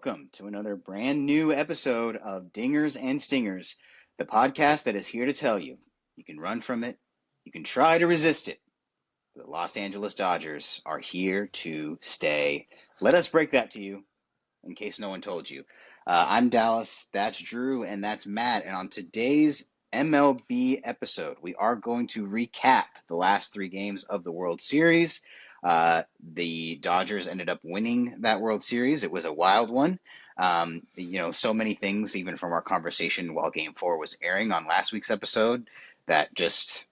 welcome to another brand new episode of Dingers and Stingers, the podcast that is here to tell you you can run from it, you can try to resist it. The Los Angeles Dodgers are here to stay. Let us break that to you in case no one told you. I'm Dallas, that's Drew, and that's Matt. And on today's MLB episode, we are going to recap the last three games of the World Series. The Dodgers ended up winning that World Series. It was a wild one. So many things, even from our conversation while Game 4 was airing on last week's episode, that just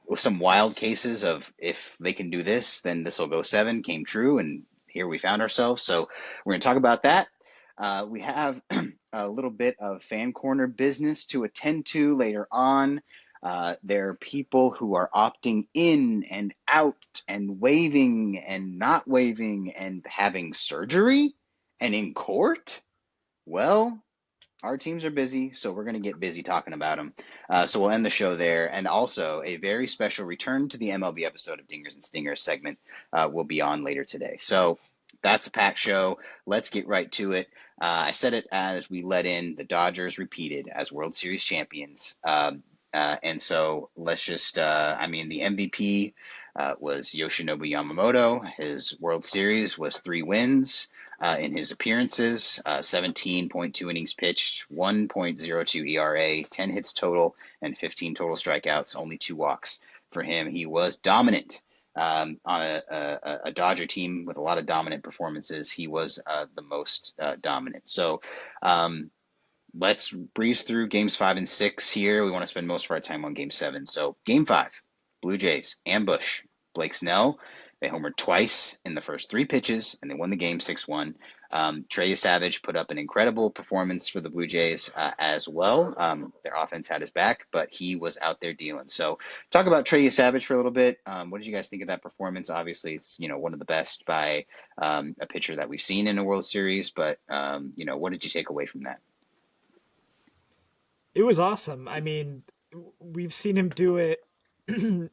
with some wild cases of if they can do this, then this will go 7, came true, and here we found ourselves. So we're going to talk about that. We have a little bit of fan corner business to attend to later on. There are people who are opting in and out and waiving and not waiving and having surgery and in court. Well, our teams are busy, so we're going to get busy talking about them. So we'll end the show there. And also, a very special return to the MLB episode of Dingers and Stingers segment will be on later today. So that's a packed show. Let's get right to it. I said it as we let in the Dodgers repeated as World Series champions. And so let's just, the MVP was Yoshinobu Yamamoto. His World Series was 3 wins in his appearances, 17.2 innings pitched, 1.02 ERA, 10 hits total, and 15 total strikeouts, only 2 walks for him. He was dominant on a Dodger team with a lot of dominant performances. He was the most dominant. So let's breeze through games 5 and 6 here. We want to spend most of our time on game 7. So game 5, Blue Jays, ambush. Blake Snell, they homered twice in the first 3 pitches, and they won the game 6-1. Trey Yesavage put up an incredible performance for the Blue Jays as well. Their offense had his back, but he was out there dealing. So talk about Trey Yesavage for a little bit. What did you guys think of that performance? Obviously, it's one of the best by a pitcher that we've seen in a World Series, but what did you take away from that? It was awesome. We've seen him do it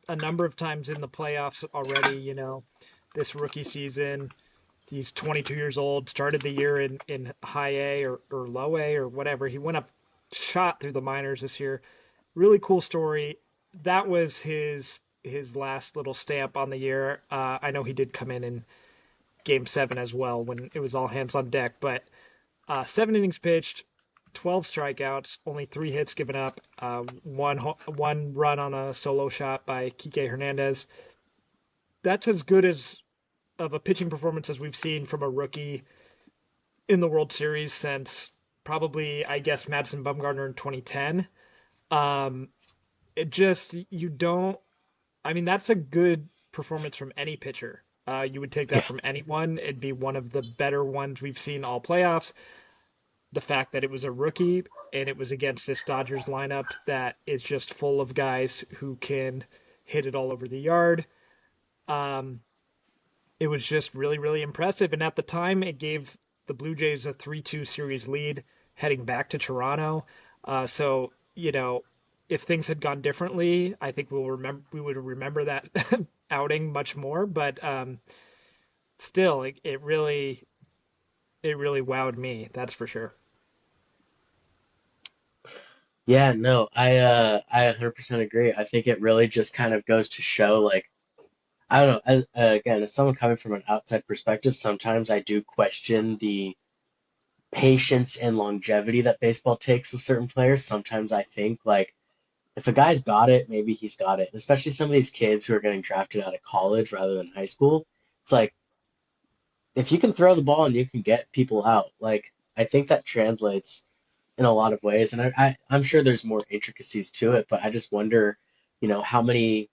a number of times in the playoffs already, this rookie season. He's 22 years old, started the year in high A or low A or whatever. He went up shot through the minors this year. Really cool story. That was his last little stamp on the year. I know he did come in game 7 as well when it was all hands on deck, but 7 innings pitched, 12 strikeouts, only 3 hits given up, one run on a solo shot by Kike Hernandez. That's as good of a pitching performance as we've seen from a rookie in the World Series since probably, I guess, Madison Bumgarner in 2010. That's a good performance from any pitcher. You would take that from anyone. It'd be one of the better ones we've seen all playoffs. The fact that it was a rookie and it was against this Dodgers lineup that is just full of guys who can hit it all over the yard. It was just really, really impressive. And at the time, it gave the Blue Jays a 3-2 series lead heading back to Toronto. If things had gone differently, I think we would remember that outing much more. But still, it really wowed me. That's for sure. Yeah, no, I 100% agree. I think it really just kind of goes to show, like, I don't know, again, as someone coming from an outside perspective, sometimes I do question the patience and longevity that baseball takes with certain players. Sometimes I think, like, if a guy's got it, maybe he's got it. Especially some of these kids who are getting drafted out of college rather than high school. It's like, if you can throw the ball and you can get people out, like, I think that translates in a lot of ways. And I'm sure there's more intricacies to it, but I just wonder, how many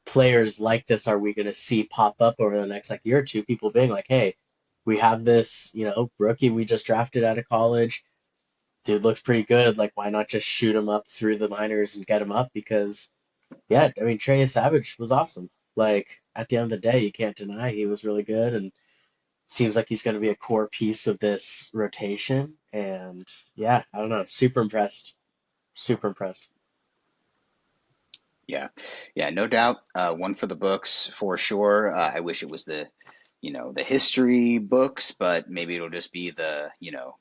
players like this are we going to see pop up over the next year or two? People being like, hey, we have this, rookie we just drafted out of college. Dude looks pretty good. Like, why not just shoot him up through the minors and get him up? Because, yeah, Trey Savage was awesome. Like, at the end of the day, you can't deny he was really good. And seems like he's going to be a core piece of this rotation. And yeah, I don't know. Super impressed. Super impressed. Yeah, no doubt. One for the books for sure. I wish it was the the history books, but maybe it'll just be the,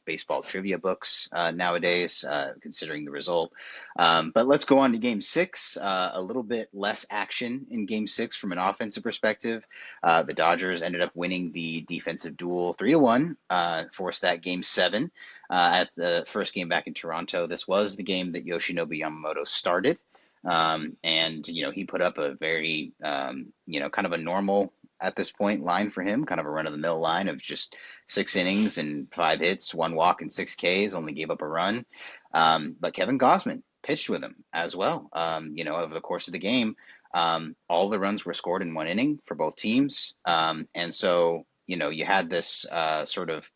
baseball trivia books nowadays, considering the result. But let's go on to game six. A little bit less action in game six from an offensive perspective. The Dodgers ended up winning the defensive duel 3-1, forced that game seven. At the first game back in Toronto, this was the game that Yoshinobu Yamamoto started. And he put up a very, kind of a normal at this point line for him, kind of a run-of-the-mill line of just 6 innings and 5 hits, 1 walk, and 6 Ks, only gave up a run. But Kevin Gausman pitched with him as well. Over the course of the game, all the runs were scored in 1 inning for both teams. And so, you had this sort of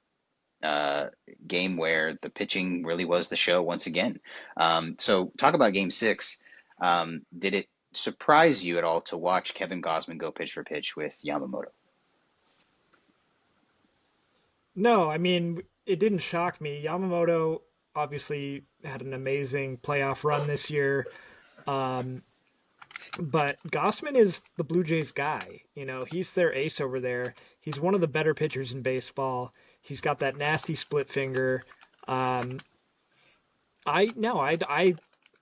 game where the pitching really was the show once again. So talk about game six. Did it surprise you at all to watch Kevin Gausman go pitch for pitch with Yamamoto? No, I mean, it didn't shock me. Yamamoto obviously had an amazing playoff run this year. But Gossman is the Blue Jays guy. He's their ace over there. He's one of the better pitchers in baseball. He's got that nasty split finger.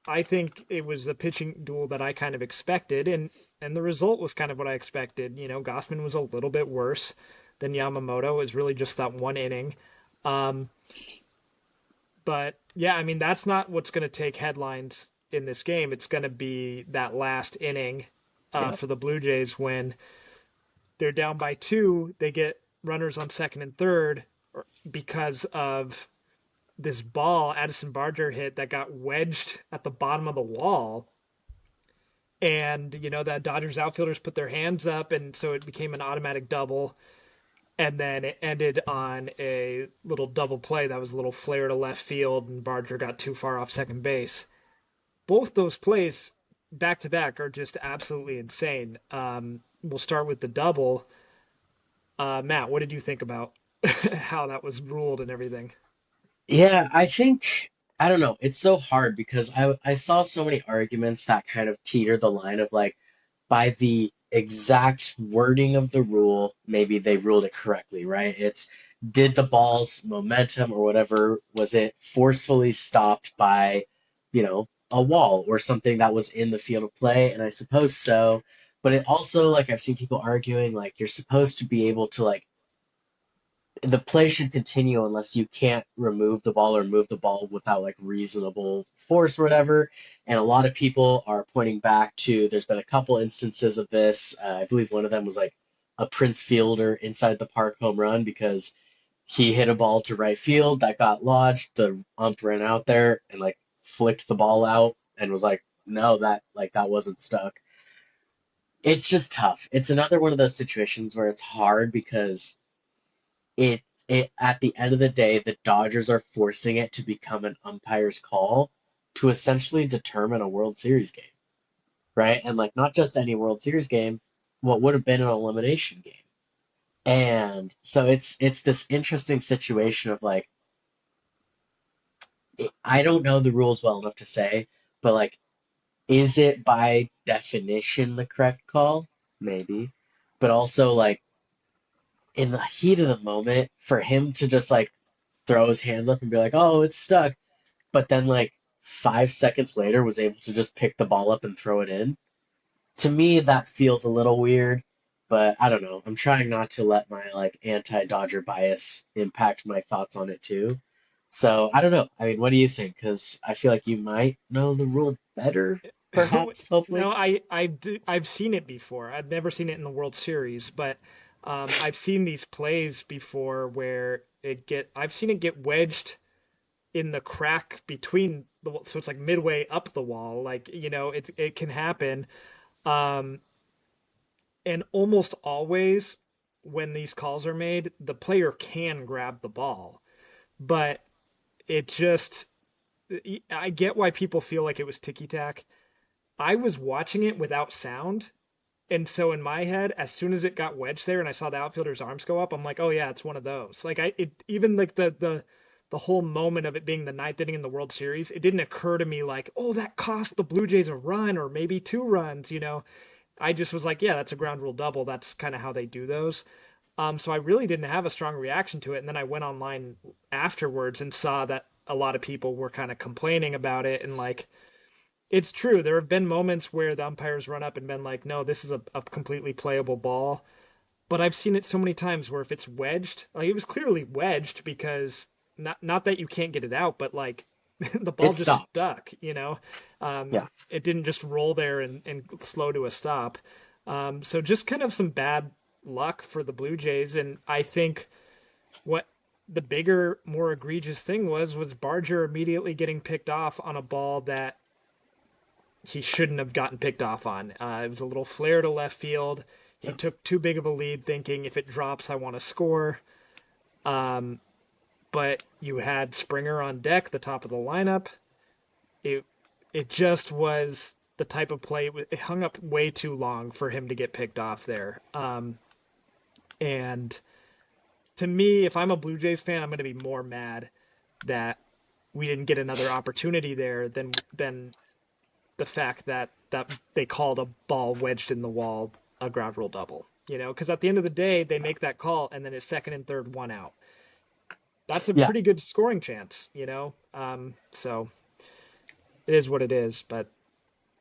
I think it was the pitching duel that I kind of expected, and the result was kind of what I expected. Gossman was a little bit worse than Yamamoto. It was really just that 1 inning. But yeah, I mean, that's not what's going to take headlines in this game. It's going to be that last inning for the Blue Jays when they're down by 2. They get runners on second and third because of this ball Addison Barger hit that got wedged at the bottom of the wall. And, the Dodgers outfielders put their hands up, and so it became an automatic double. And then it ended on a little double play that was a little flare to left field, and Barger got too far off second base. Both those plays back to back are just absolutely insane. We'll start with the double. Matt, what did you think about how that was ruled and everything? Yeah, I don't know. It's so hard because I saw so many arguments that kind of teeter the line of like, by the exact wording of the rule, maybe they ruled it correctly, right? It's did the ball's momentum or whatever, was it forcefully stopped by, a wall or something that was in the field of play? And I suppose so. But it also, like, I've seen people arguing, like, you're supposed to be able to, like, the play should continue unless you can't remove the ball or move the ball without like reasonable force or whatever. And a lot of people are pointing back to there's been a couple instances of this. I believe one of them was like a Prince Fielder inside the park home run because he hit a ball to right field that got lodged. The ump ran out there and like flicked the ball out and was like, no, that wasn't stuck. It's just tough. It's another one of those situations where it's hard because it it at the end of the day, the Dodgers are forcing it to become an umpire's call to essentially determine a World Series game, right? And like not just any World Series game, what would have been an elimination game. And so it's this interesting situation of like I don't know the rules well enough to say, but like is it by definition the correct call? Maybe. But also like in the heat of the moment, for him to just like throw his hands up and be like, "Oh, it's stuck," but then like 5 seconds later was able to just pick the ball up and throw it in. To me, that feels a little weird, but I don't know. I'm trying not to let my like anti-Dodger bias impact my thoughts on it too. So I don't know. I mean, what do you think? Because I feel like you might know the rule better, perhaps, hopefully. No, I've seen it before. I've never seen it in the World Series, but I've seen these plays before where I've seen it get wedged in the crack between so it's like midway up the wall. Like, it can happen. Um, and almost always when these calls are made, the player can grab the ball, but it just, I get why people feel like it was ticky tack. I was watching it without sound. And so in my head, as soon as it got wedged there and I saw the outfielder's arms go up, I'm like, oh yeah, it's one of those. Like even like the whole moment of it being the ninth inning in the World Series, it didn't occur to me like, oh, that cost the Blue Jays a run or maybe 2 runs. I just was like, yeah, that's a ground rule double. That's kind of how they do those. So I really didn't have a strong reaction to it. And then I went online afterwards and saw that a lot of people were kind of complaining about it. And like, it's true. There have been moments where the umpires run up and been like, no, this is a completely playable ball. But I've seen it so many times where if it's wedged, like it was clearly wedged because not that you can't get it out, but like the ball It just stopped. stuck, you know? Yeah. It didn't just roll there and slow to a stop. So just kind of some bad luck for the Blue Jays. And I think what the bigger, more egregious thing was Barger immediately getting picked off on a ball that he shouldn't have gotten picked off on. It was a little flare to left field. He took too big of a lead, thinking if it drops, I want to score. Um, but you had Springer on deck, the top of the lineup. It it just was the type of play. It hung up way too long for him to get picked off there. And to me, if I'm a Blue Jays fan, I'm going to be more mad that we didn't get another opportunity there than the fact that they called a ball wedged in the wall a ground rule double. You know, because at the end of the day, they make that call and then it's second and third, one out. That's a Yeah. pretty good scoring chance, you know. So it is what it is. But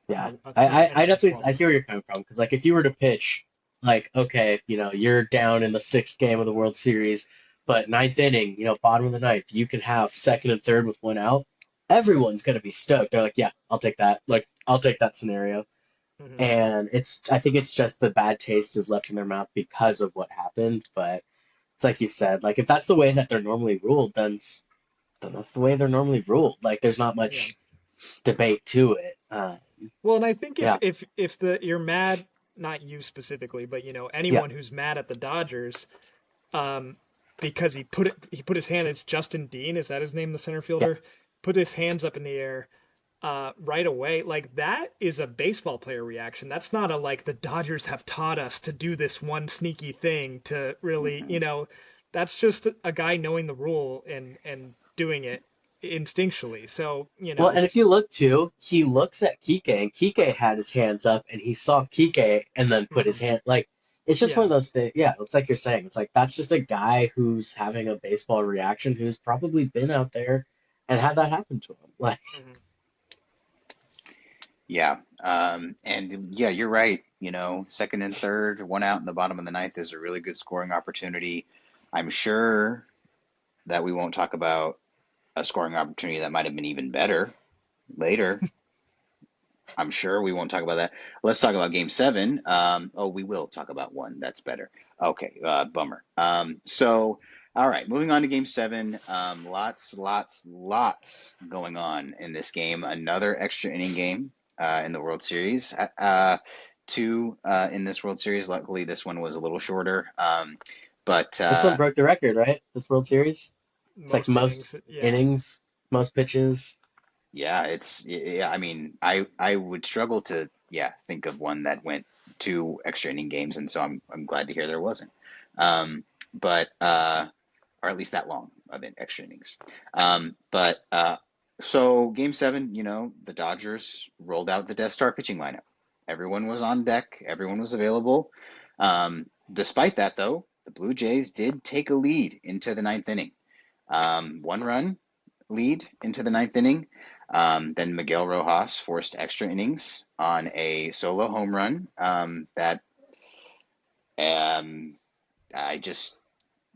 Yeah, a I, clean I, I win was definitely I see welcome. where you're coming from because like if you were to pitch like okay, you're down in the sixth game of the World Series, but ninth inning, bottom of the ninth, you can have second and third with one out. Everyone's gonna be stoked. They're like, yeah, I'll take that. Like I'll take that scenario. Hmm. And I think it's just the bad taste is left in their mouth because of what happened. But it's like you said, like if that's the way that they're normally ruled, then that's the way they're normally ruled. Like there's not Yeah. much debate to it. Well, and I think if Yeah, if if the you're mad, not you specifically, but you know yeah. anyone who's mad at the Dodgers, um, because he put his hand. It's Justin Dean, is that his name, the center Yeah. fielder? Put his hands up in the air right away. Like that is a baseball player reaction. That's not a like the Dodgers have taught us to do this one sneaky thing to really, Hmm. you know, that's just a guy knowing the rule and doing it instinctually. So, you Well, know, and if you look too, he looks at Kike, and Kike had his hands up, and he saw Kike, and then put his mhm, hand like it's just one of yeah. those things. Yeah, it's like you're saying. It's like that's just a guy who's having a baseball reaction, who's probably been out there and had that happen to him. Like, Mhm. Yeah. And yeah, you're right. Second and third, one out in the bottom of the ninth is a really good scoring opportunity. I'm sure that we won't talk about a scoring opportunity that might have been even better later. I'm sure we won't talk about that. Let's talk about game seven. Oh, we will talk about one that's better. Okay, bummer. All right, moving on to game seven. Lots going on in this game. Another extra inning game in the World Series. Two in this World Series. Luckily, this one was a little shorter. But this one broke the record, right? This World Series. It's like Most most innings, yeah. innings, most pitches. Yeah, yeah. I mean, I would struggle to think of one that went two extra inning games, and so I'm glad to hear there wasn't. But or at least that long of an extra innings. But so game seven, the Dodgers rolled out the Death Star pitching lineup. Everyone was on deck. Everyone was available. Despite that, though, the Blue Jays did take a lead into the ninth inning. One run lead into the ninth inning. Then Miguel Rojas forced extra innings on a solo home run that um, I just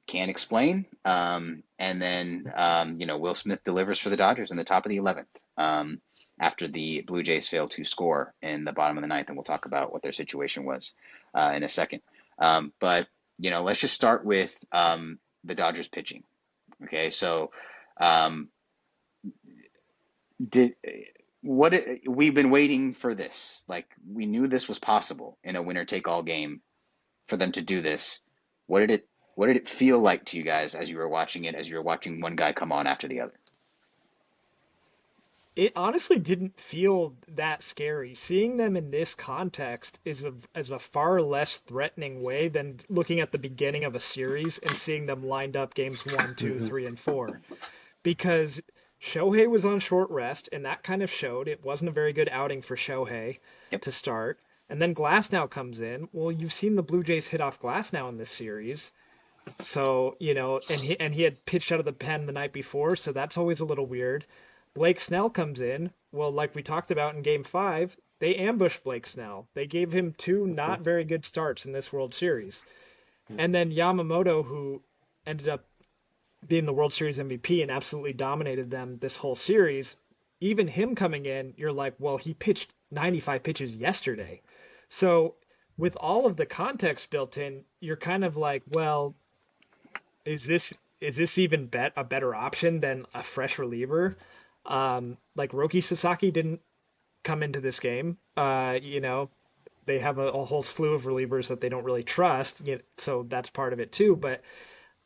can't explain. And then, Will Smith delivers for the Dodgers in the top of the 11th after the Blue Jays failed to score in the bottom of the ninth. And we'll talk about what their situation was in a second. But, let's just start with the Dodgers pitching. Okay, so um, did what we've been waiting for this. Like we knew this was possible in a winner take all game for them to do this. What did it feel like to you guys as you were watching it, as you were watching one guy come on after the other? It honestly didn't feel that scary. Seeing them in this context is a far less threatening way than looking at the beginning of a series and seeing them lined up games one, two, Hmm. three, and four. Because Shohei was on short rest, and that kind of showed it wasn't a very good outing for Shohei Yep. to start. And then Glasnow comes in. Well, you've seen the Blue Jays hit off Glasnow in this series. So, and he had pitched out of the pen the night before, so that's always a little weird. Blake Snell comes in. Well, like we talked about in game 5, they ambushed Blake Snell. They gave him two not very good starts in this World Series. And then Yamamoto, who ended up being the World Series MVP and absolutely dominated them this whole series, even him coming in, you're like, well, he pitched 95 pitches yesterday. So with all of the context built in, you're kind of like, well, is this even a better option than a fresh reliever? Like Roki Sasaki didn't come into this game. They have a whole slew of relievers that they don't really trust, so that's part of it too. But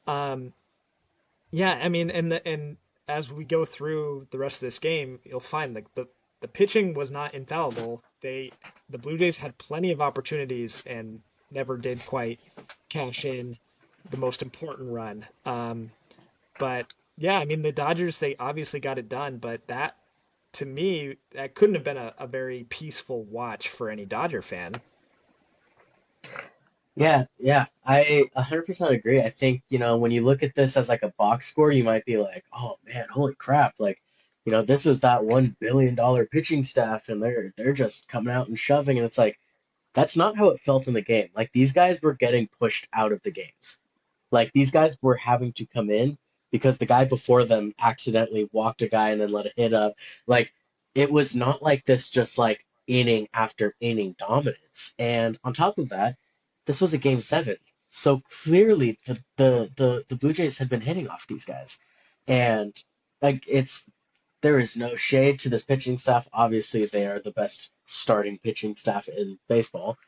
um, yeah, I mean, and as we go through the rest of this game, you'll find the pitching was not infallible. The Blue Jays had plenty of opportunities and never did quite cash in the most important run. But yeah, I mean, the Dodgers, they obviously got it done, but that to me, that couldn't have been a very peaceful watch for any Dodger fan. Yeah, yeah, I 100% agree. I think, when you look at this as like a box score, you might be like, oh man, holy crap. Like, this is that $1 billion pitching staff and they're just coming out and shoving. And it's like, that's not how it felt in the game. Like these guys were getting pushed out of the games. Like these guys were having to come in because the guy before them accidentally walked a guy and then let a hit up. Like it was not like this just like inning after inning dominance. And on top of that, this was a game 7. So clearly the Blue Jays had been hitting off these guys. And like there is no shade to this pitching staff. Obviously, they are the best starting pitching staff in baseball.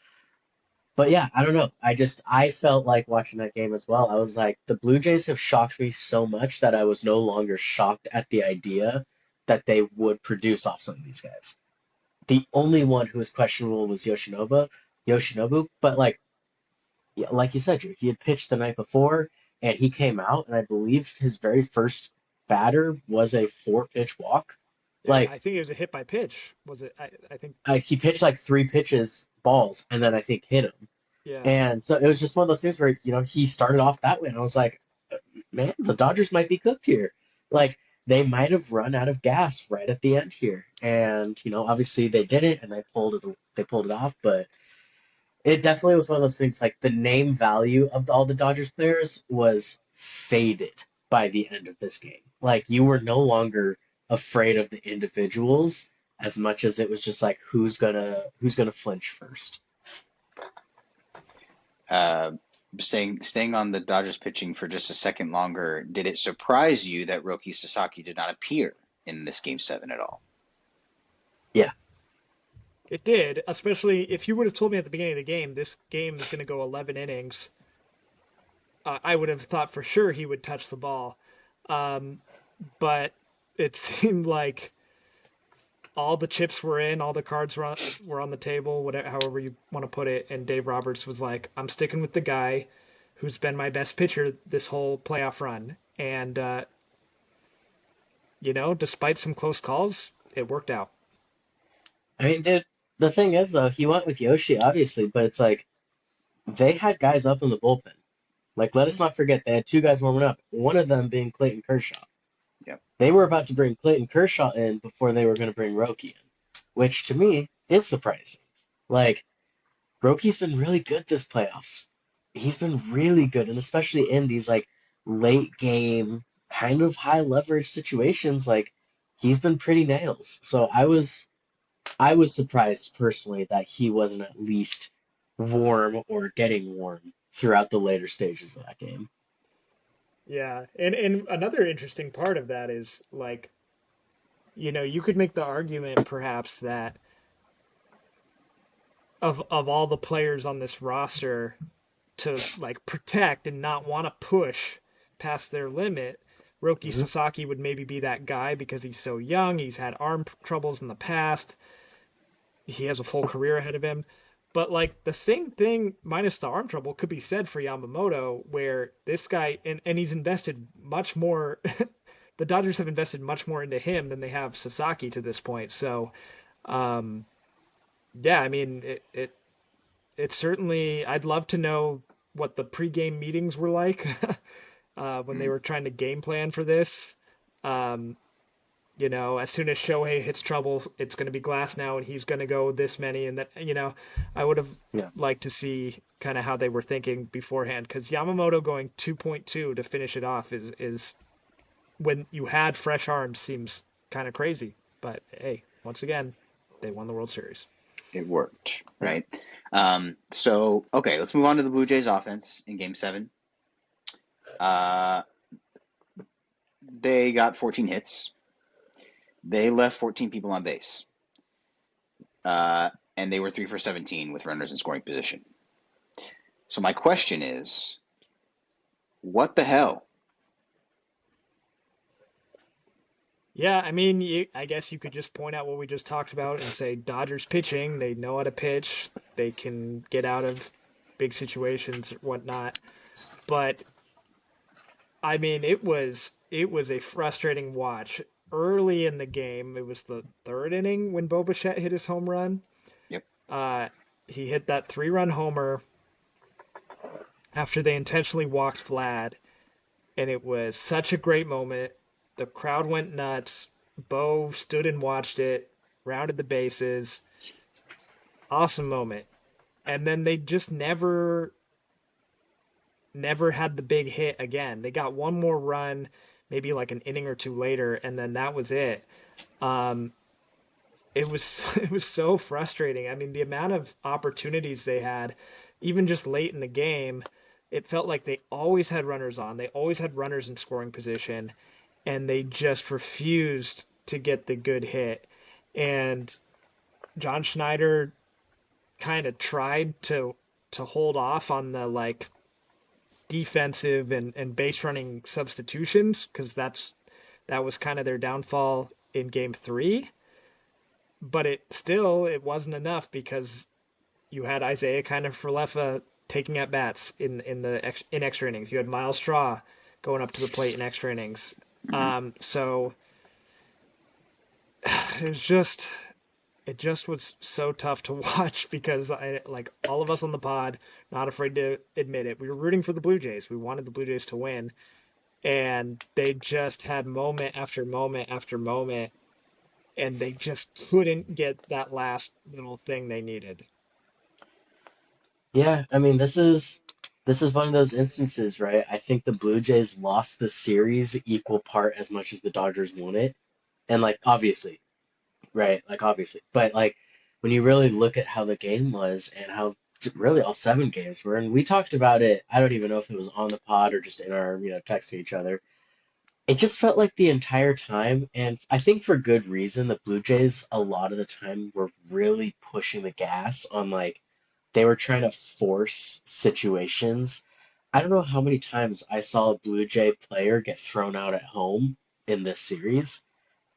But yeah, I don't know. I felt like watching that game as well. I was like, the Blue Jays have shocked me so much that I was no longer shocked at the idea that they would produce off some of these guys. The only one who was questionable was Yoshinobu, but like yeah, like you said, Drew, he had pitched the night before and he came out and I believe his very first batter was a 4-pitch walk. Yeah, Like I think it was a hit by pitch. Was it? I think, he pitched like 3 pitches balls and then I think hit him. yeah. And so it was just one of those things where, he started off that way. And I was like, man, the Dodgers might be cooked here. Like, they might have run out of gas right at the end here. And, obviously they didn't and they pulled it off. But it definitely was one of those things like the name value of all the Dodgers players was faded by the end of this game. Like, you were no longer afraid of the individuals as much as it was just like who's gonna flinch first. Uh, staying on the Dodgers pitching for just a second longer, did it surprise you that Roki Sasaki did not appear in this Game 7 at all? Yeah. It did, especially if you would have told me at the beginning of the game this game is going to go 11 innings. I would have thought for sure he would touch the ball. Um, but it seemed like all the chips were in, all the cards were on the table, whatever, however you want to put it. And Dave Roberts was like, I'm sticking with the guy who's been my best pitcher this whole playoff run. And, despite some close calls, it worked out. I mean, dude, the thing is though, he went with Yoshi, obviously, but it's like they had guys up in the bullpen. Like, let Hmm. us not forget they had 2 guys warming up, one of them being Clayton Kershaw. Yep. They were about to bring Clayton Kershaw in before they were going to bring Roki in, which to me is surprising. Like, Roki's been really good this playoffs. He's been really good, and especially in these like late game, kind of high leverage situations, like he's been pretty nails. So I was surprised personally that he wasn't at least warm or getting warm throughout the later stages of that game. Yeah, and another interesting part of that is like, you could make the argument perhaps that of all the players on this roster to like protect and not want to push past their limit, Roki Hmm. Sasaki would maybe be that guy because he's so young, he's had arm troubles in the past, he has a full career ahead of him. But like the same thing minus the arm trouble could be said for Yamamoto, where this guy and he's invested much more the Dodgers have invested much more into him than they have Sasaki to this point. So, um, yeah, I mean, it certainly. I'd love to know what the pregame meetings were like when they Mm. were trying to game plan for this. Um, as soon as Shohei hits trouble, it's going to be Glass now, and he's going to go this many, and that, I would have Yeah. liked to see kind of how they were thinking beforehand, because Yamamoto going 2.2 to finish it off is when you had fresh arms seems kind of crazy. But hey, once again, they won the World Series. It worked, Yeah. right? Okay, let's move on to the Blue Jays offense in Game 7. They got 14 hits. They left 14 people on base. And they were 3 for 17 with runners in scoring position. So my question is, what the hell? Yeah, I mean, I guess you could just point out what we just talked about and say Dodgers pitching, they know how to pitch, they can get out of big situations, whatnot. But I mean, it was a frustrating watch. Early in the game, it was the third inning when Bo Bichette hit his home run. Yep. Uh, he hit that 3-run homer after they intentionally walked Vlad, and it was such a great moment. The crowd went nuts. Bo stood and watched it, rounded the bases. Awesome moment. And then they just never had the big hit again. They got one more run, maybe like an inning or two later, and then that was it. Um, it was it was so frustrating. I mean, the amount of opportunities they had, even just late in the game, it felt like they always had runners on. They always had runners in scoring position, and they just refused to get the good hit. And John Schneider kind of tried to hold off on the like defensive and base running substitutions because that was kind of their downfall in game 3, but it wasn't enough because you had Isaiah kind of Falefa taking at bats in extra innings. You had Miles Straw going up to the plate in extra innings. Mm-hmm. So it was just it just was so tough to watch because like all of us on the pod, not afraid to admit it, we were rooting for the Blue Jays. We wanted the Blue Jays to win, and they just had moment after moment after moment, and they just couldn't get that last little thing they needed. Yeah, I mean, this is one of those instances, right? I think the Blue Jays lost the series equal part as much as the Dodgers won it. And like obviously, right? Like obviously. But like when you really look at how the game was and how really all 7 games were, and we talked about it, I don't even know if it was on the pod or just in our, text to each other. It just felt like the entire time, and I think for good reason, the Blue Jays a lot of the time were really pushing the gas on like they were trying to force situations. I don't know how many times I saw a Blue Jay player get thrown out at home in this series.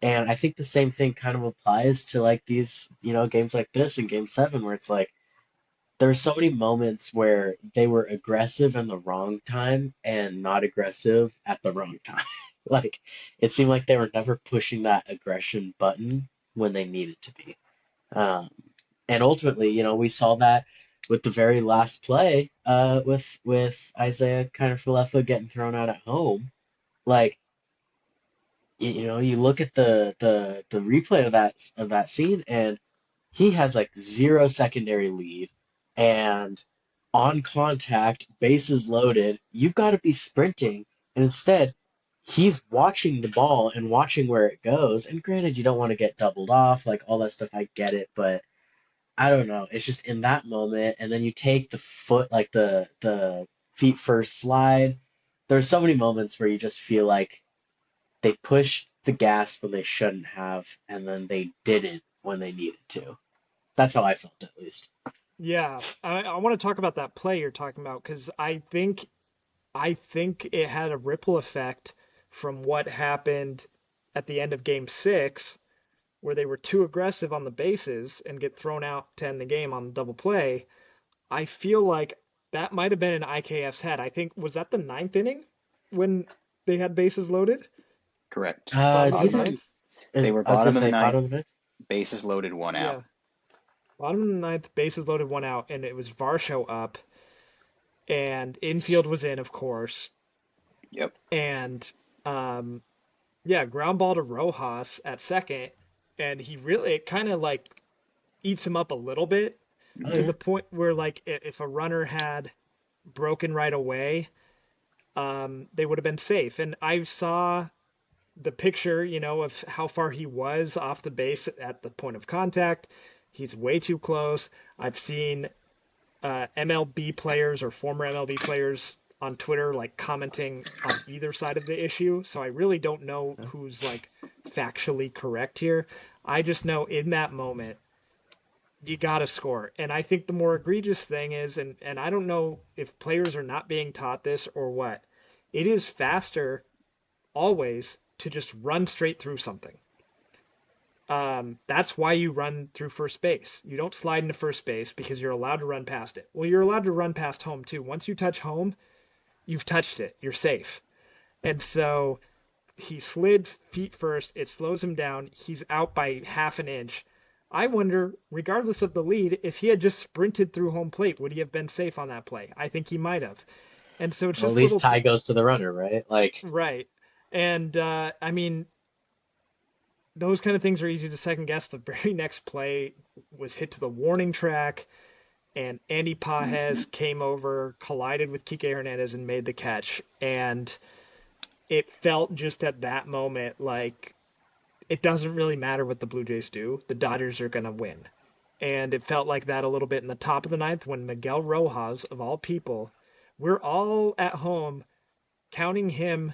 And I think the same thing kind of applies to like these, games like this in game 7 where it's like there were so many moments where they were aggressive in the wrong time and not aggressive at the wrong time. Like it seemed like they were never pushing that aggression button when they needed to be. Um, and ultimately, we saw that with the very last play, with Isaiah kind of Falefa getting thrown out at home. Like you look at the replay of that scene, and he has like zero secondary lead, and on contact, bases loaded, you've got to be sprinting, and instead he's watching the ball and watching where it goes. And granted, you don't want to get doubled off, like all that stuff. I get it, but I don't know. It's just in that moment, and then you take the foot, like the feet first slide. There's so many moments where you just feel like they pushed the gas when they shouldn't have, and then they didn't when they needed to. That's how I felt, at least. Yeah, I want to talk about that play you're talking about because I think it had a ripple effect from what happened at the end of game 6 where they were too aggressive on the bases and get thrown out to end the game on the double play. I feel like that might have been in IKF's head. I think was that the ninth inning when they had bases loaded? Correct. Is Bottom of he the Bottom. the? ninth? They Is were I was gonna bottom of the say ninth, bottom of it. bases loaded, one out. Yeah. Bottom of the ninth, bases loaded, one out, and it was Varsho up. and infield was in, of course, Yep. and um, yeah, ground ball to Rojas at second, and he really it kind of like eats him up a little bit Oh to Mm-hmm. yeah. the point where like if a runner had broken right away, they would have been safe. And I saw the picture, of how far he was off the base at the point of contact. He's way too close. I've seen MLB players or former MLB players on Twitter like commenting on either side of the issue. So I really don't know who's like factually correct here. I just know in that moment you got to score. And I think the more egregious thing is, and I don't know if players are not being taught this or what, it is faster always to just run straight through something. That's why you run through first base. You don't slide into first base because you're allowed to run past it. Well, you're allowed to run past home too. Once you touch home, you've touched it. You're safe. And so he slid feet first. It slows him down. He's out by half an inch. I wonder, regardless of the lead, if he had just sprinted through home plate, would he have been safe on that play? I think he might have. And so it's Well, at just least little, tie goes to the runner, right? Like, right. And I mean, those kind of things are easy to second guess. The very next play was hit to the warning track, and Andy Mm-hmm. Pages came over, collided with Kike Hernandez, and made the catch. And it felt just at that moment like it doesn't really matter what the Blue Jays do. The Dodgers are going to win. And it felt like that a little bit in the top of the ninth when Miguel Rojas, of all people, we're all at home counting him.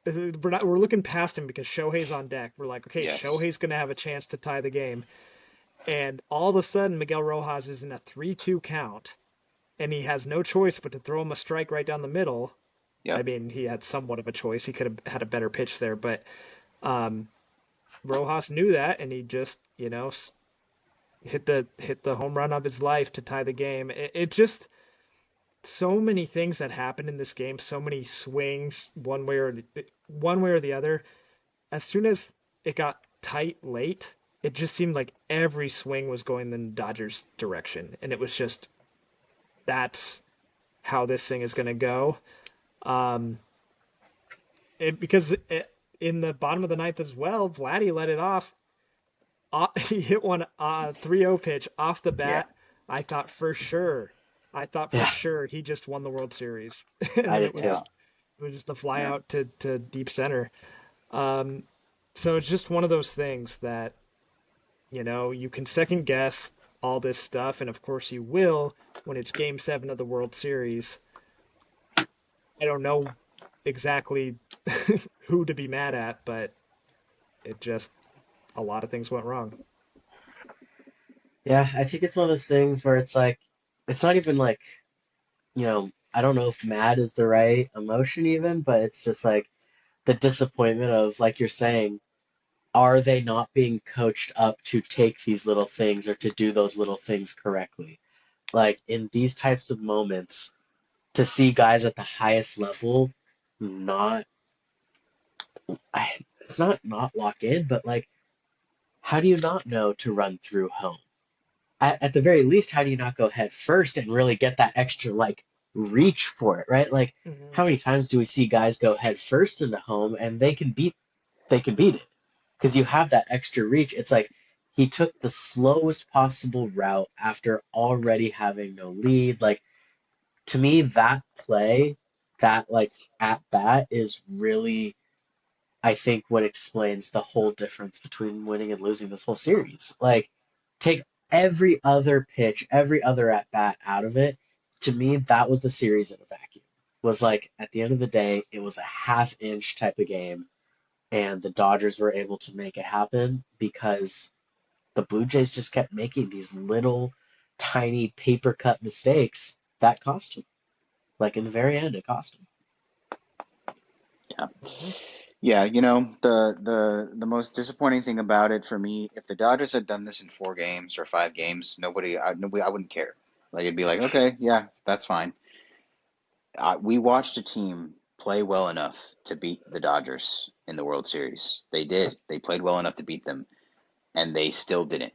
We're looking past him because Shohei's on deck. We're like, okay, Yes. Shohei's going to have a chance to tie the game. And all of a sudden, Miguel Rojas is in a 3-2 count, and he has no choice but to throw him a strike right down the middle. I Yep. mean, he had somewhat of a choice. He could have had a better pitch there, but um, Rojas knew that, and he just, hit the home run of his life to tie the game. It just so many things that happened in this game, so many swings one way or the other. As soon as it got tight late, it just seemed like every swing was going in the Dodgers' direction, and it was just that's how this thing is going to go. Um, because in the bottom of the ninth as well, Vladdy let it off. He hit one 3-0 pitch off the Yeah. bat. I thought for sure. I thought for yeah, sure he just won the World Series, and I then did it too. was Yeah. it was just a fly Yeah. out to deep center. Um, so it's just one of those things that you can second guess all this stuff, and of course you will when it's Game 7 of the World Series. I don't know exactly who to be mad at, but it just a lot of things went wrong. Yeah, I think it's one of those things where it's like, it's not even like, I don't know if mad is the right emotion even, but it's just like the disappointment of, like you're saying, are they not being coached up to take these little things or to do those little things correctly? Like in these types of moments, to see guys at the highest level not, it's not lock in, but like, how do you not know to run through home? At the very least, how do you not go head first and really get that extra like reach for it, right? Like, Hmm. how many times do we see guys go head first into home and they can beat it because you have that extra reach. It's like he took the slowest possible route after already having no lead. Like to me, that play, that like at bat is really, I think, what explains the whole difference between winning and losing this whole series. Like, take every other pitch, every other at bat out of it. To me, that was the series in a vacuum. Was like at the end of the day, it was a half inch type of game, and the Dodgers were able to make it happen because the Blue Jays just kept making these little tiny paper cut mistakes that cost them. Like in the very end, it cost them. Yeah. Hmm. Yeah. The most disappointing thing about it for me, if the Dodgers had done this in 4 games or 5 games, I wouldn't care. Like it'd be like, okay, yeah, that's fine. We watched a team play well enough to beat the Dodgers in the World Series. They did. They played well enough to beat them, and they still didn't.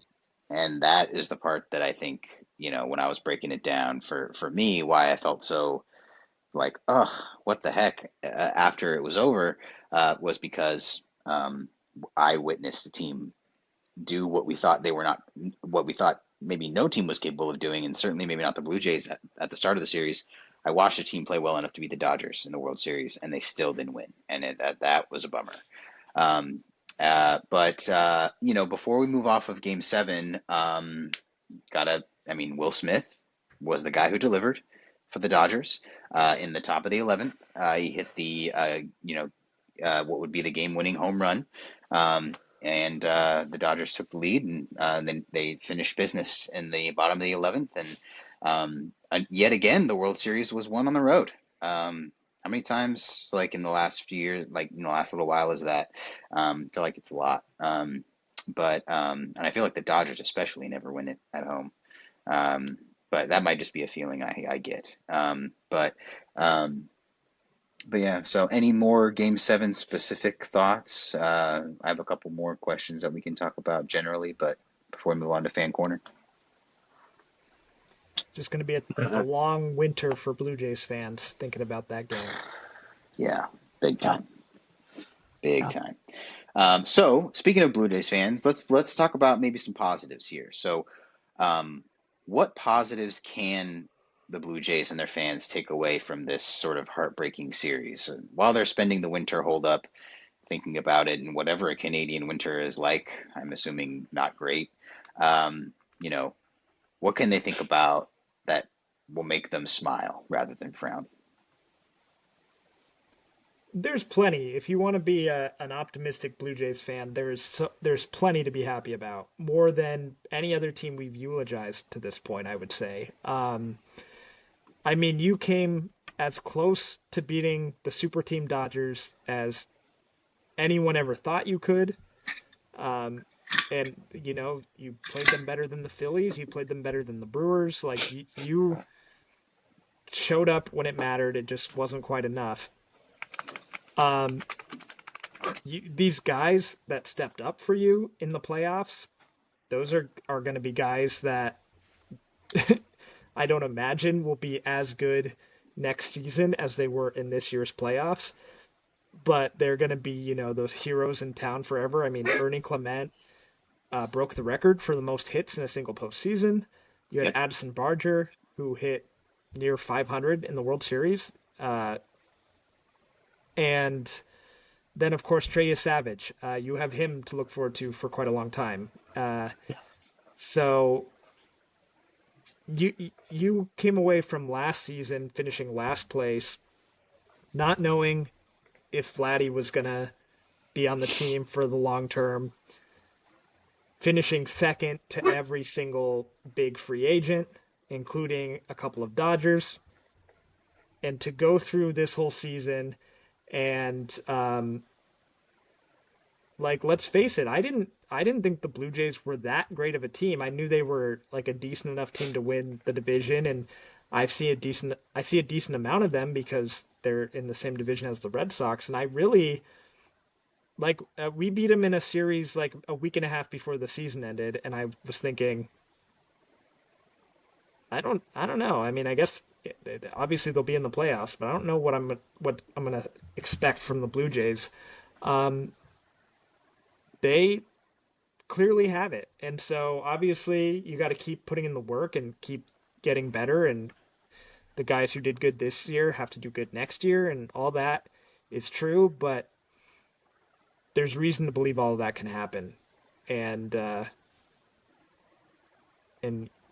And that is the part that I think, when I was breaking it down for me, why I felt so like, ugh, what the heck, after it was over, was because I witnessed the team do what we thought they were not, what we thought maybe no team was capable of doing, and certainly maybe not the Blue Jays at the start of the series. I watched a team play well enough to beat the Dodgers in the World Series, and they still didn't win, and that was a bummer. Um, but before we move off of Game Seven, Will Smith was the guy who delivered for the Dodgers in the top of the 11th. He hit what would be the game-winning home run, and the Dodgers took the lead, and then they finished business in the bottom of the 11th. And yet again, the World Series was won on the road. How many times, like in the last few years, like in the last little while, is that? I feel like it's a lot. And I feel like the Dodgers especially never win it at home. Um, but that might just be a feeling I get. But yeah, so any more Game 7 specific thoughts? I have a couple more questions that we can talk about generally, but before we move on to Fan Corner. Just going to be a long winter for Blue Jays fans thinking about that game. Yeah, big time. Big time. So speaking of Blue Jays fans, let's talk about maybe some positives here. So what positives can the Blue Jays and their fans take away from this sort of heartbreaking series? While they're spending the winter holdup, thinking about it, and whatever a Canadian winter is like, I'm assuming not great. What can they think about that will make them smile rather than frown? There's plenty. If you want to be an optimistic Blue Jays fan, there's plenty to be happy about. More than any other team we've eulogized to this point, I would say. You came as close to beating the super team Dodgers as anyone ever thought you could. And you played them better than the Phillies. You played them better than the Brewers. Like you showed up when it mattered. It just wasn't quite enough. These guys that stepped up for you in the playoffs, those are going to be guys that I don't imagine will be as good next season as they were in this year's playoffs. But they're going to be, those heroes in town forever. Ernie Clement broke the record for the most hits in a single postseason. You had Yep. Addison Barger, who hit near 500 in the World Series. And then, of course, Trey Yesavage. You have him to look forward to for quite a long time. So you came away from last season finishing last place, not knowing if Vladdy was going to be on the team for the long term, finishing second to every single big free agent, including a couple of Dodgers, and to go through this whole season and let's face it, I didn't think the Blue Jays were that great of a team. I knew they were like a decent enough team to win the division, and I see a decent amount of them because they're in the same division as the Red Sox, and I really we beat them in a series like a week and a half before the season ended, and I was thinking, I don't know. I guess obviously they'll be in the playoffs, but I don't know what I'm gonna expect from the Blue Jays. They clearly have it, and so obviously you got to keep putting in the work and keep getting better. And the guys who did good this year have to do good next year, and all that is true. But there's reason to believe all of that can happen, and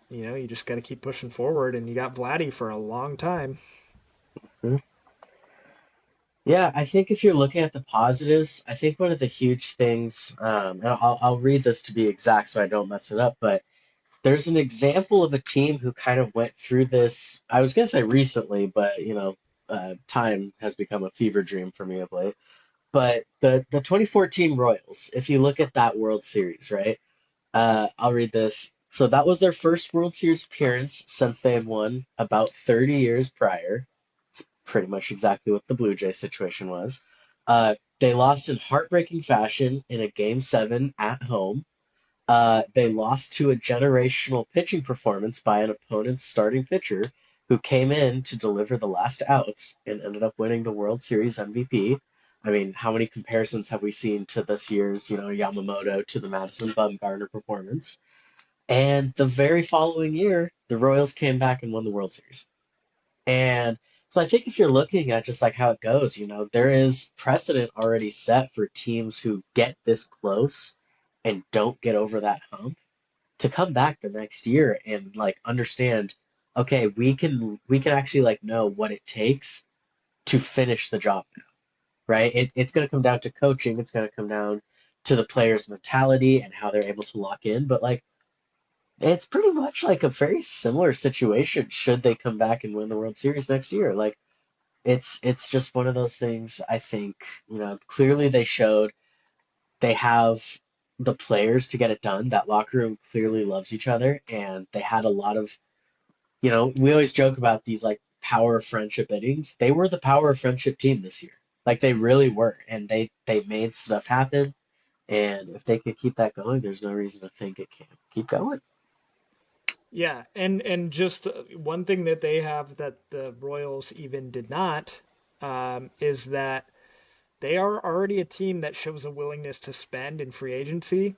you just got to keep pushing forward, and you got Vladdy for a long time. Mhm. Yeah, I think if you're looking at the positives, I think one of the huge things, and I'll read this to be exact so I don't mess it up, but there's an example of a team who kind of went through this. I was going to say recently, but time has become a fever dream for me of late. But the 2014 Royals, if you look at that World Series, right? I'll read this. So that was their first World Series appearance since they had won about 30 years prior. It's pretty much exactly what the Blue Jays situation was. They lost in heartbreaking fashion in a Game 7 at home. They lost to a generational pitching performance by an opponent's starting pitcher who came in to deliver the last outs and ended up winning the World Series MVP. I mean, how many comparisons have we seen to this year's, Yamamoto to the Madison Bumgarner performance? And the very following year, the Royals came back and won the World Series. And so I think if you're looking at just like how it goes, there is precedent already set for teams who get this close and don't get over that hump to come back the next year and like understand, okay, we can actually like know what it takes to finish the job now, right? It's going to come down to coaching. It's going to come down to the player's mentality and how they're able to lock in. But like, it's pretty much like a very similar situation should they come back and win the World Series next year. Like, it's just one of those things. I think, clearly they showed they have the players to get it done. That locker room clearly loves each other, and they had a lot of, we always joke about these like power of friendship innings. They were the power of friendship team this year. Like they really were, and they made stuff happen. And if they could keep that going, there's no reason to think it can't keep going. Yeah, and just one thing that they have that the Royals even did not, is that they are already a team that shows a willingness to spend in free agency.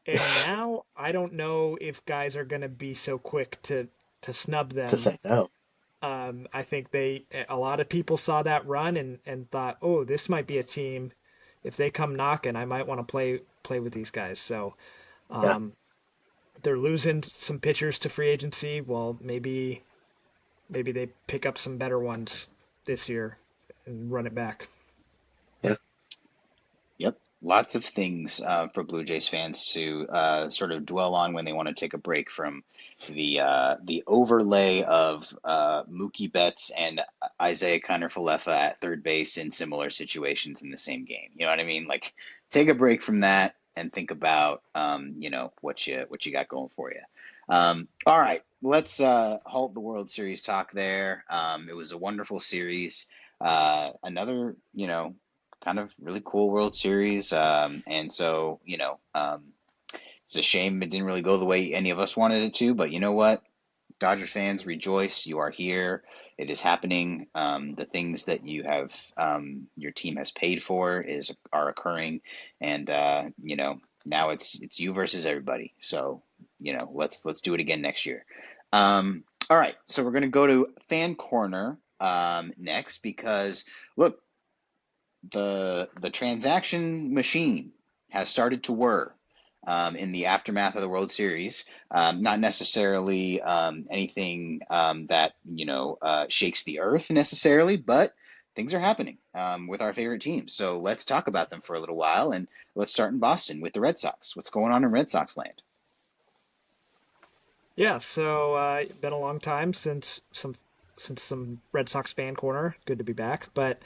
And now I don't know if guys are going to be so quick to snub To them. say no. I think a lot of people saw that run and thought, oh, this might be a team. If they come knocking, I might want to play with these guys. So Yeah. um, they're losing some pitchers to free agency. Well, maybe they pick up some better ones this year and run it back. Yeah. Yep, lots of things for Blue Jays fans to sort of dwell on when they want to take a break from the overlay of Mookie Betts and Isaiah Kiner-Falefa at third base in similar situations in the same game. You know what I mean? Like, take a break from that and think about what you got going for you. All right, let's halt the World Series talk there. It was a wonderful series. Another, kind of really cool World Series. And so, it's a shame it didn't really go the way any of us wanted it to, but you know what? Dodger fans, rejoice. You are here. It is happening. The things that your team has paid for are occurring. And, now it's you versus everybody. So, let's do it again next year. All right. So we're going to go to Fan Corner next because, look, the transaction machine has started to whir in the aftermath of the World Series. Not necessarily anything that shakes the earth necessarily, but things are happening with our favorite teams. So let's talk about them for a little while, and let's start in Boston with the Red Sox. What's going on in Red Sox land? Yeah, so been a long time since some Red Sox fan corner. Good to be back. But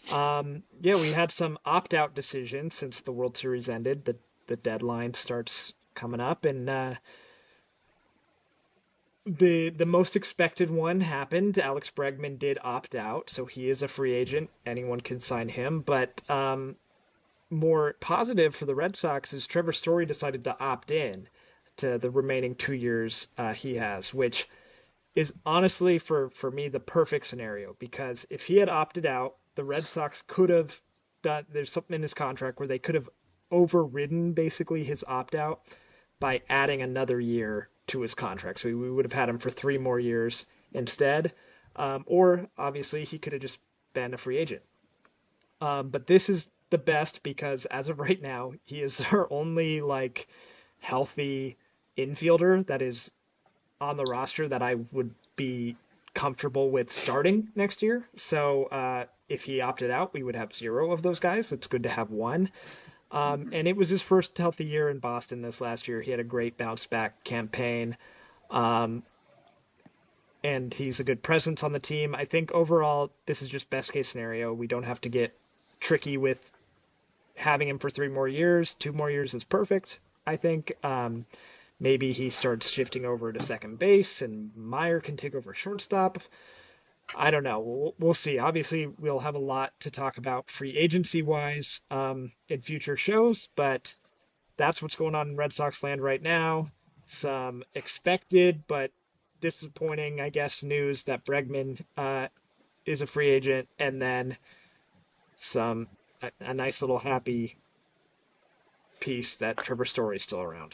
yeah, we had some opt-out decisions since the World Series ended. The deadline starts coming up, and the most expected one happened. Alex Bregman did opt out, so he is a free agent. Anyone can sign him. But more positive for the Red Sox is Trevor Story decided to opt in to the remaining 2 years he has, which is honestly for me the perfect scenario because if he had opted out, the Red Sox could have done. There's something in his contract where they could have overridden basically his opt out by adding another year to his contract. So we would have had him for 3 more years instead, or obviously he could have just been a free agent. But this is the best because as of right now, he is our only like healthy infielder that is on the roster that I would be comfortable with starting next year. So if he opted out, we would have zero of those guys. It's good to have one. And it was his first healthy year in Boston this last year. He had a great bounce back campaign. Um, and he's a good presence on the team. I think overall, this is just best case scenario. We don't have to get tricky with having him for 3 more years. 2 more years is perfect, I think. Maybe he starts shifting over to second base and Meyer can take over shortstop. I don't know. We'll see. Obviously, we'll have a lot to talk about free agency wise in future shows, but that's what's going on in Red Sox land right now. Some expected but disappointing, I guess, news that Bregman is a free agent, and then some a nice little happy piece that Trevor Story's still around.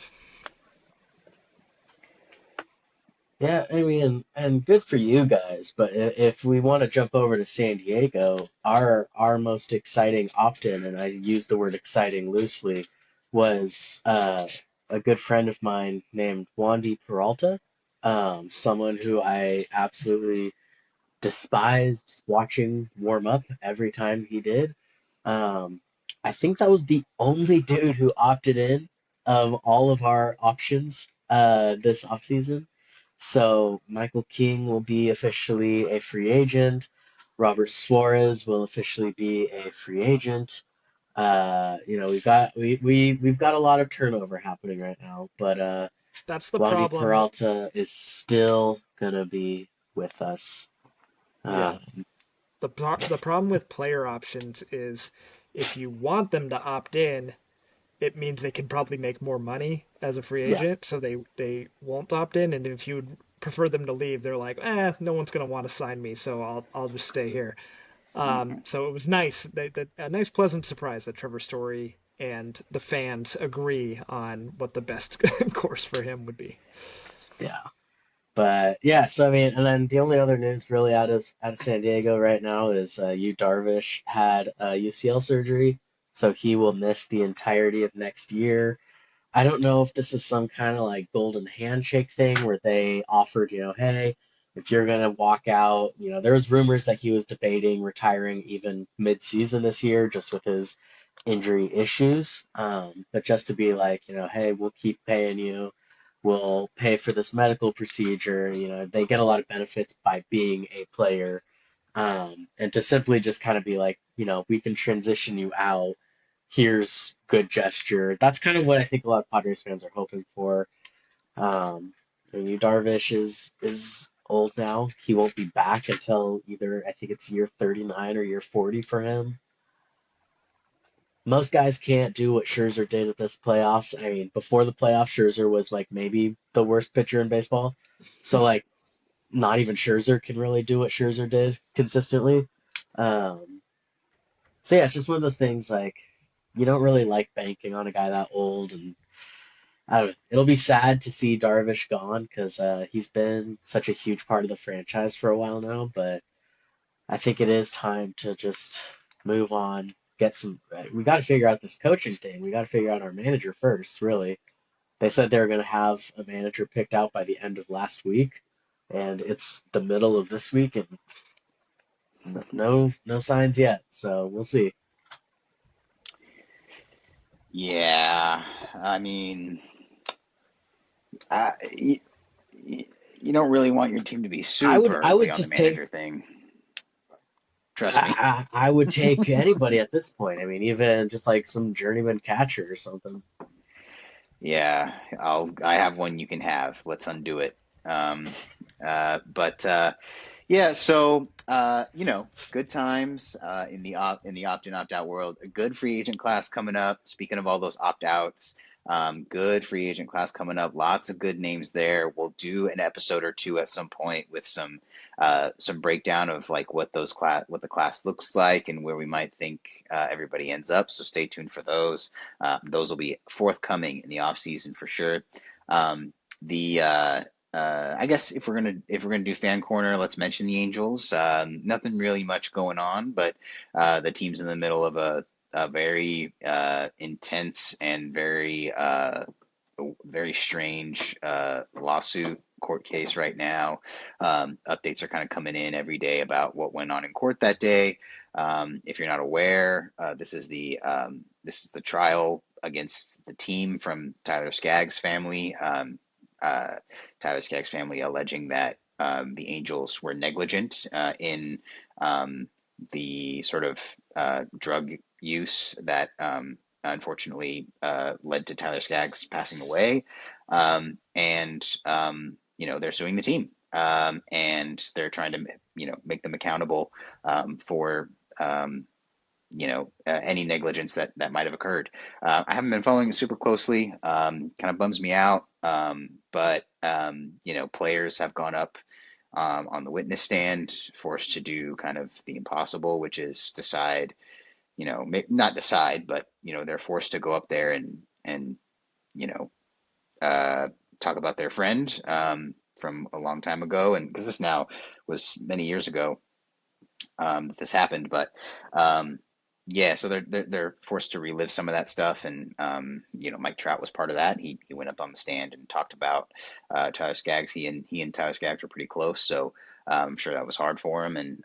Yeah, I mean, and good for you guys. But if we want to jump over to San Diego, our most exciting opt-in, and I use the word exciting loosely, was a good friend of mine named Wandy Peralta, someone who I absolutely despised watching warm up every time he did. Um, I think that was the only dude who opted in of all of our options this offseason. So Michael King will be officially a free agent. Robert Suarez will officially be a free agent. We've got a lot of turnover happening right now, but That's the Wandy problem. Peralta is still gonna be with us. Yeah. Uh, The problem with player options is if you want them to opt in, it means they can probably make more money as a free yeah, agent, so they won't opt in. And if you would prefer them to leave, they're like, no one's gonna want to sign me, so I'll just stay here. So it was nice, a nice pleasant surprise that Trevor Story and the fans agree on what the best course for him would be. yeah. But yeah, so I mean, and then the only other news really out of San Diego right now is Yu Darvish had UCL surgery, so he will miss the entirety of next year. I don't know if this is some kind of like golden handshake thing where they offered, hey, if you're gonna walk out, there was rumors that he was debating retiring even mid-season this year just with his injury issues. But just to be like, hey, we'll keep paying you, we'll pay for this medical procedure. They get a lot of benefits by being a player. And to simply just kind of be like, we can transition you out. Here's good gesture. That's kind of what I think a lot of Padres fans are hoping for. Darvish is old now. He won't be back until either I think it's year 39 or year 40 for him. Most guys can't do what Scherzer did at this playoffs. I mean, before the playoffs, Scherzer was like maybe the worst pitcher in baseball. So like not even Scherzer can really do what Scherzer did consistently. Um, so yeah, it's just one of those things like you don't really like banking on a guy that old, and I don't know. It'll be sad to see Darvish gone because he's been such a huge part of the franchise for a while now. But I think it is time to just move on. Get some. We got to figure out this coaching thing. We got to figure out our manager first. Really, they said they were going to have a manager picked out by the end of last week, and it's the middle of this week, and no signs yet. So we'll see. Yeah, I mean, you, you don't really want your team to be I would super I early would on the just take manager thing. Trust me. I would take anybody at this point. I mean, even just like some journeyman catcher or something. Yeah, I have one you can have. Let's undo it. Um, but Yeah, so good times in the opt in opt out world. A good free agent class coming up. Speaking of all those opt outs, good free agent class coming up. Lots of good names there. We'll do an episode or two at some point with some breakdown of like what the class looks like and where we might think everybody ends up. So stay tuned for those. Those will be forthcoming in the off season for sure. The I guess if we're gonna do fan corner, let's mention the Angels. Nothing really much going on, but the team's in the middle of a very intense and very strange lawsuit court case right now. Updates are kind of coming in every day about what went on in court that day. If you're not aware, this is the trial against the team from Tyler Skaggs' family. Uh, Tyler Skaggs' family alleging that the Angels were negligent in the sort of drug use that unfortunately led to Tyler Skaggs passing away. And they're suing the team. And they're trying to make them accountable for um, any negligence that might have occurred. I haven't been following it super closely. Kind of bums me out. But players have gone up on the witness stand, forced to do kind of the impossible, which is decide, not decide, but they're forced to go up there and you know uh, talk about their friend from a long time ago, and because this now was many years ago that this happened, but yeah, so they're forced to relive some of that stuff, and Mike Trout was part of that. He went up on the stand and talked about Tyler Skaggs. He and Tyler Skaggs were pretty close, so I'm sure that was hard for him. And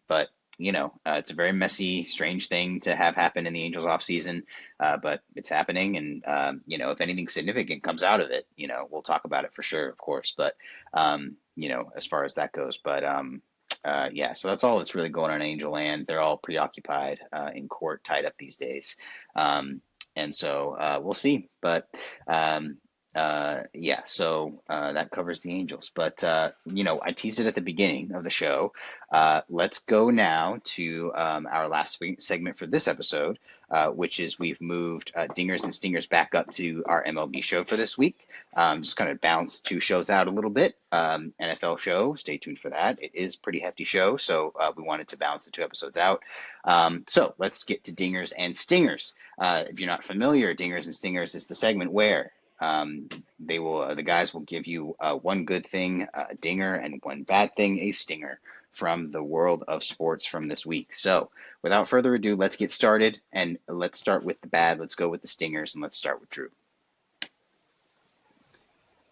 but it's a very messy, strange thing to have happen in the Angels offseason, but it's happening, and if anything significant comes out of it, we'll talk about it for sure, of course. But as far as that goes, but yeah, so that's all that's really going on in Angel Land. They're all preoccupied in court, tied up these days. And so we'll see. But yeah, so that covers the Angels. But, I teased it at the beginning of the show. Let's go now to our last segment for this episode, which is we've moved Dingers and Stingers back up to our MLB show for this week. Just kind of balance two shows out a little bit. NFL show, stay tuned for that. It is a pretty hefty show, so we wanted to balance the two episodes out. So let's get to Dingers and Stingers. If you're not familiar, Dingers and Stingers is the segment where the guys will give you one good thing, a dinger, and one bad thing, a stinger, from the world of sports from this week. So without further ado, let's get started, and let's start with the bad. Let's go with the stingers, and let's start with Drew.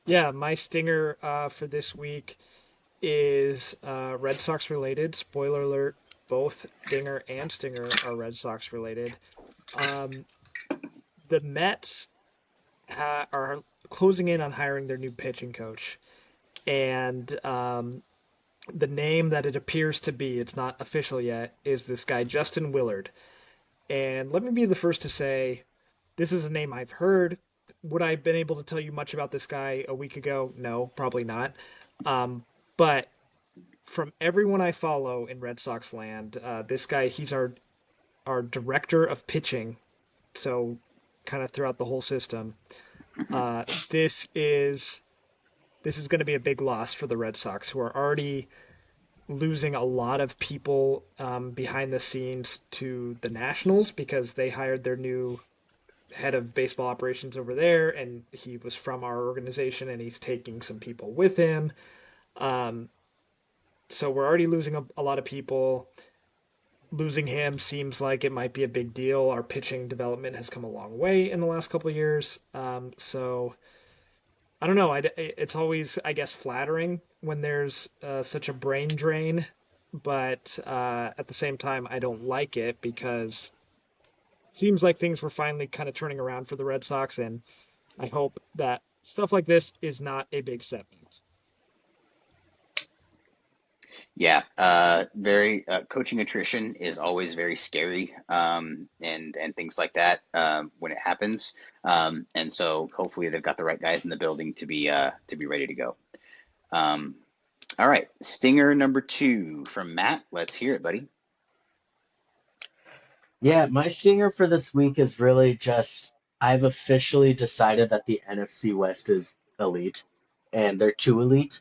Yeah, my stinger for this week is Red Sox related. Spoiler alert, both dinger and stinger are Red Sox related. Um, the Mets are closing in on hiring their new pitching coach. And the name that it appears to be, it's not official yet, is this guy, Justin Willard. And let me be the first to say, this is a name I've heard. Would I have been able to tell you much about this guy a week ago? No, probably not. But from everyone I follow in Red Sox land, this guy, he's our director of pitching. So kind of throughout the whole system. This is going to be a big loss for the Red Sox, who are already losing a lot of people behind the scenes to the Nationals because they hired their new head of baseball operations over there, and he was from our organization, and he's taking some people with him. So we're already losing a lot of people. Losing him seems like it might be a big deal. Our pitching development has come a long way in the last couple of years. So I don't know. It's always, I guess, flattering when there's such a brain drain, but at the same time, I don't like it because it seems like things were finally kind of turning around for the Red Sox, and I hope that stuff like this is not a big setback. Yeah, very coaching attrition is always very scary, and things like that when it happens. And so hopefully they've got the right guys in the building to be ready to go. Um, all right, stinger number 2 from Matt. Let's hear it, buddy. Yeah, my stinger for this week is really just I've officially decided that the NFC West is elite, and they're too elite.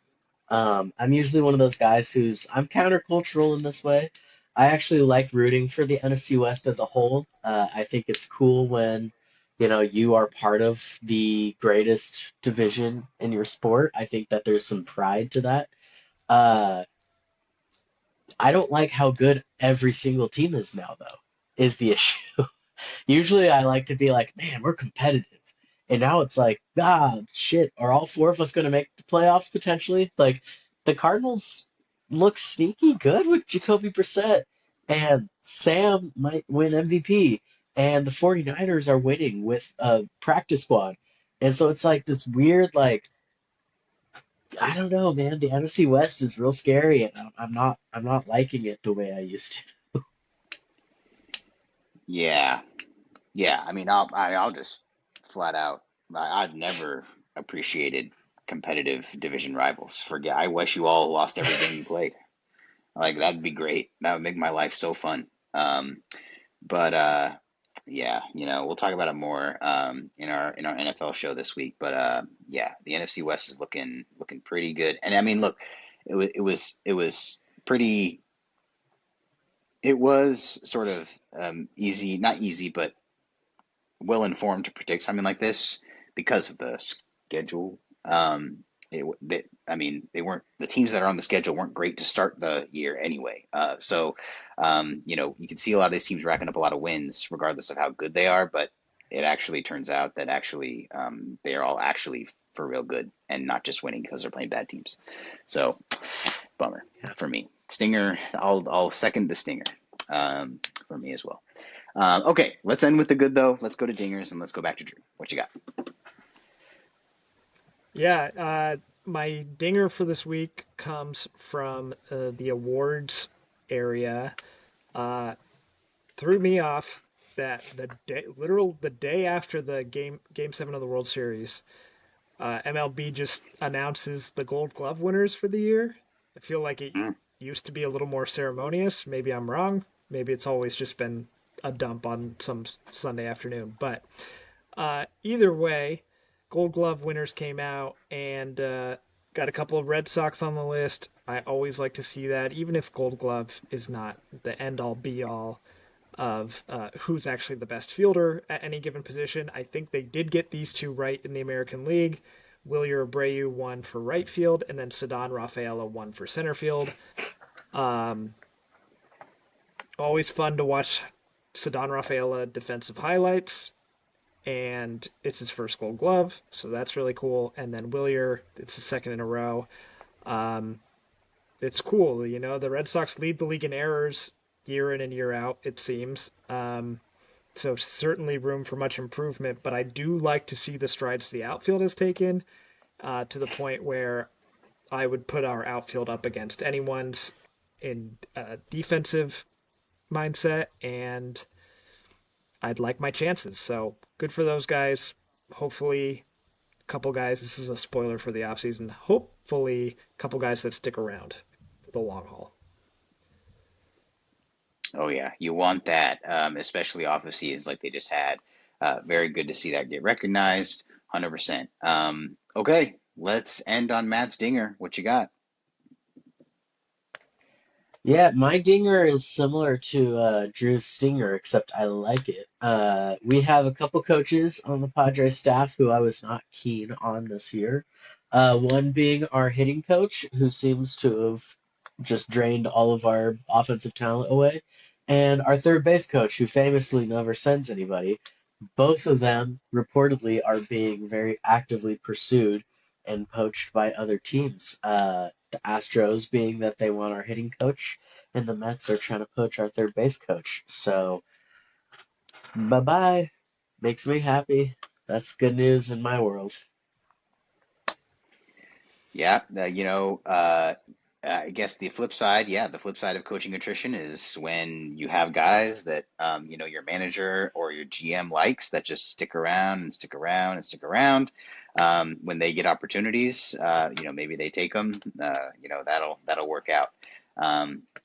I'm usually one of those guys I'm countercultural in this way. I actually like rooting for the NFC West as a whole. I think it's cool when, you are part of the greatest division in your sport. I think that there's some pride to that. Uh, I don't like how good every single team is now, though, is the issue. Usually I like to be like, man, we're competitive. And now it's like, shit, are all four of us going to make the playoffs potentially? Like, the Cardinals look sneaky good with Jacoby Brissett, and Sam might win MVP, and the 49ers are winning with a practice squad. And so it's like this weird, like, I don't know, man. The NFC West is real scary, and I'm not liking it the way I used to. Yeah, yeah. I mean, I'll just flat out. I've never appreciated competitive division rivals. Forget. I wish you all lost every game you played. Like that'd be great. That would make my life so fun. But yeah, we'll talk about it more in our NFL show this week. But yeah, the NFC West is looking pretty good. And I mean, look, it was pretty. It was sort of easy, not easy, but well informed to predict something like this because of the schedule. I mean, they weren't the teams that are on the schedule weren't great to start the year anyway. You can see a lot of these teams racking up a lot of wins, regardless of how good they are. But it actually turns out that actually they are all actually for real good and not just winning because they're playing bad teams. So, bummer Yeah. for me. Stinger, I'll second the stinger for me as well. Okay, let's end with the good though. Let's go to dingers and let's go back to Drew. What you got? Yeah, my dinger for this week comes from the awards area. Uh, Threw me off that the day after the game 7 of the World Series, MLB just announces the Gold Glove winners for the year. I feel like it Mm. used to be a little more ceremonious. Maybe I'm wrong. Maybe it's always just been a dump on some Sunday afternoon. But either way, Gold Glove winners came out and got a couple of Red Sox on the list. I always like to see that, even if Gold Glove is not the end all be all of who's actually the best fielder at any given position. I think they did get these two right in the American League. Wilyer Abreu won for right field, and then Ceddanne Rafaela won for center field. Um, Always fun to watch Ceddanne Rafaela defensive highlights, and it's his first Gold Glove, so that's really cool. And then Wilyer, it's his second in a row. Um, it's cool, the Red Sox lead the league in errors year in and year out, it seems. So certainly room for much improvement, but I do like to see the strides the outfield has taken to the point where I would put our outfield up against anyone's in defensive mindset, and I'd like my chances. So good for those guys. Hopefully, a couple guys. This is a spoiler for the offseason. Hopefully, a couple guys that stick around for the long haul. Oh yeah, you want that, especially off of seasons like they just had. Very good to see that get recognized, 100%. Okay, let's end on Matt's dinger. What you got? Yeah, my dinger is similar to Drew's stinger, except I like it. We have a couple coaches on the Padres staff who I was not keen on this year. One being our hitting coach, who seems to have just drained all of our offensive talent away, and our third base coach, who famously never sends anybody. Both of them reportedly are being very actively pursued and poached by other teams. The Astros being that they want our hitting coach, and the Mets are trying to poach our third base coach. So, bye bye. Makes me happy. That's good news in my world. Yeah, I guess the flip side, yeah, the flip side of coaching attrition is when you have guys that, your manager or your GM likes that just stick around and stick around and stick around. When they get opportunities, maybe they take them. That'll work out.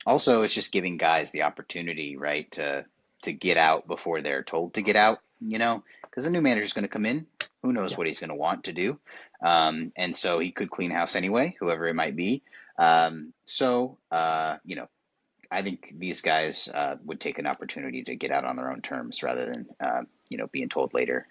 Also, it's just giving guys the opportunity, right, to get out before they're told to get out. Because the new manager's going to come in. Who knows Yeah. what he's going to want to do? And so he could clean house anyway, whoever it might be. I think these guys would take an opportunity to get out on their own terms rather than, being told later,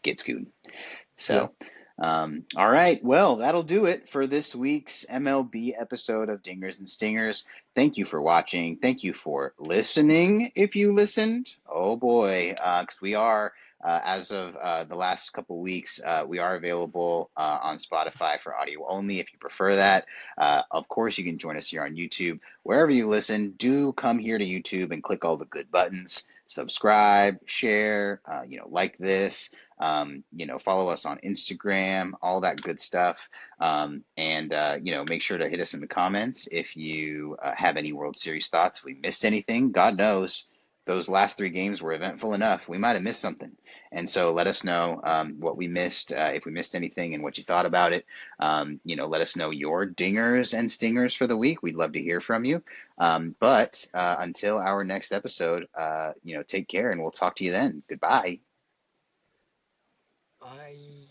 get screwed. Yeah. So, all right. Well, that'll do it for this week's MLB episode of Dingers and Stingers. Thank you for watching. Thank you for listening. If you listened, oh boy, because we are. As of the last couple weeks, we are available on Spotify for audio only if you prefer that. Of course, you can join us here on YouTube. Wherever you listen, do come here to YouTube and click all the good buttons. Subscribe, share, like this. Follow us on Instagram, all that good stuff. Make sure to hit us in the comments if you have any World Series thoughts. If we missed anything, God knows, those last three games were eventful enough. We might have missed something. And so let us know what we missed, if we missed anything and what you thought about it. Let us know your dingers and stingers for the week. We'd love to hear from you. But until our next episode, take care and we'll talk to you then. Goodbye. I